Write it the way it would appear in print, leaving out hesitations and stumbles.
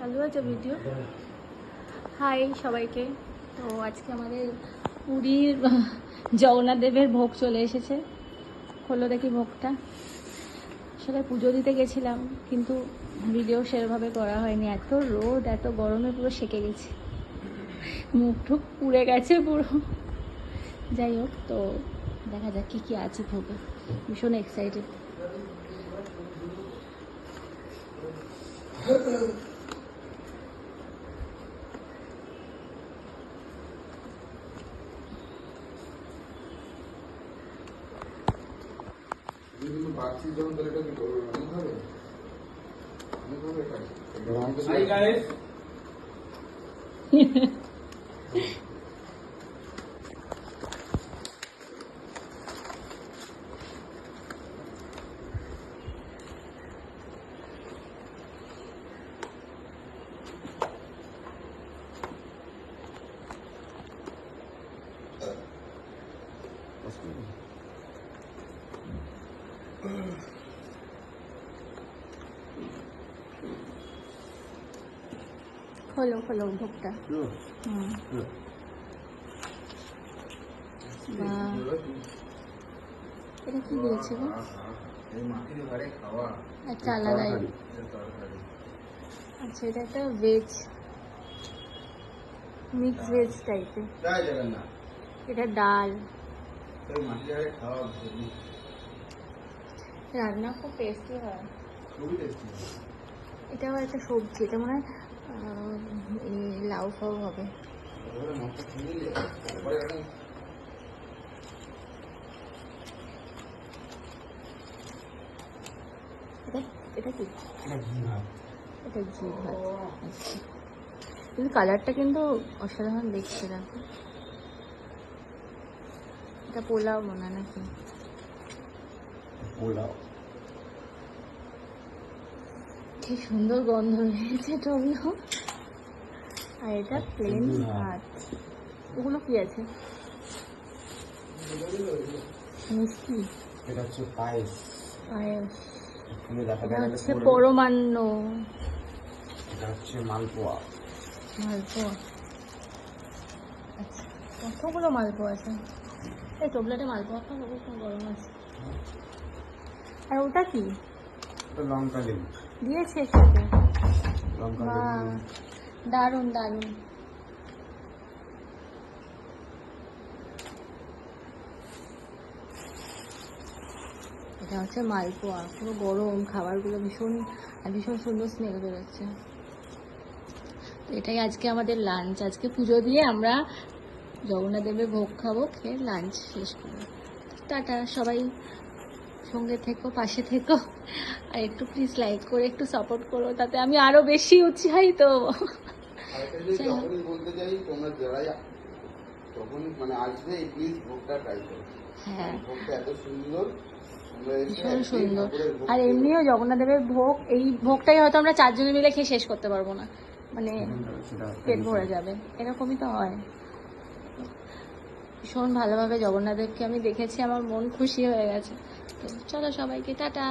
চালু আছে video. High সবাইকে। তো আজকে আমাদের পুরীর জগন্নাথ দেবের ভোগ চলে এসেছে। খোলো দেখি ভোগটা। আসলে পুজো দিতে গেছিলাম কিন্তু ভিডিও সেরভাবে করা হয়নি, এত রোদ এত গরমে পুরো সেঁকে গেছি, মুখ টুক পুড়ে গেছে পুরো। যাই হোক, তো দেখা যাক কী কী আছে ভোগে, ভীষণ এক্সাইটেড। Hi guys. খোলো খোলো ভোগটা। বাহ, এটা কি দিয়েছে গো? একটা আলাদাই। আচ্ছা, এটা একটা ভেজ, মিক্স ভেজ টাইপের। এটা ডাল। রান্না খুব টেস্টি হয়। এটা আবার একটা সবজি, এটা মনে হয় লাউ ফাউ হবে। এটা কি? এটা ঘি ভাত। আচ্ছা, কিন্তু কালারটা কিন্তু অসাধারণ দেখছে, দেখো। এটা পোলাও মনে হয় নাকি? পোলাও। কি সুন্দর গন্ধ বেরিয়েছে টমেটো। আর এটা প্লেন ভাত। ওগুলো কি আছে? মিষ্টি। এটা হচ্ছে পায়েস। পায়েস। দেখা এটা যায় হচ্ছে পরমান্ন। এটা হচ্ছে মালপোয়া। মালপোয়া। আচ্ছা, কতগুলো মালপোয়া আছে। এই টোবলাটে মালপোয়া খাবো, খুব গরম আছে। আর ওটা কি লঙ্কা লেবু দিয়েছে এর সাথে? লঙ্কা বাহ, লেবু। দারুণ দারুণ। এটা হচ্ছে মালপোয়া, পুরো গরম খাবারগুলো, ভীষণ ভীষণ সুন্দর স্মেল বেরোচ্ছে। তো এটাই আজকে আমাদের লাঞ্চ। আজকে পুজো দিয়ে আমরা জগন্নাথ দেবের ভোগ খাবো, খেয়ে লাঞ্চ শেষ করবো। টাটা সবাই, সঙ্গে থেকো, পাশে থেকো, আর একটু প্লিজ লাইক করে একটু সাপোর্ট করো, তাতে আমি আরো বেশি উৎসাহিত হবো। যখনই বলতে চাই, তোমরা যারাই তখন মানে আসবে, প্লিজ ভোগটা ট্রাই করো। হ্যাঁ, ভোগটা এত সুন্দর, ভীষণ সুন্দর। আর এমনিও জগন্নাথ দেবের ভোগ, এই ভোগটাই হয়তো আমরা 4 জনে মিলে খেয়ে শেষ করতে পারবো না, মানে পেট ভরে যাবে, এরকমই তো হয়। ভীষণ ভালোভাবে জগন্নাথ দেবকে আমি দেখেছি, আমার মন খুশি হয়ে গেছে। তো চলো সবাইকে টাটা।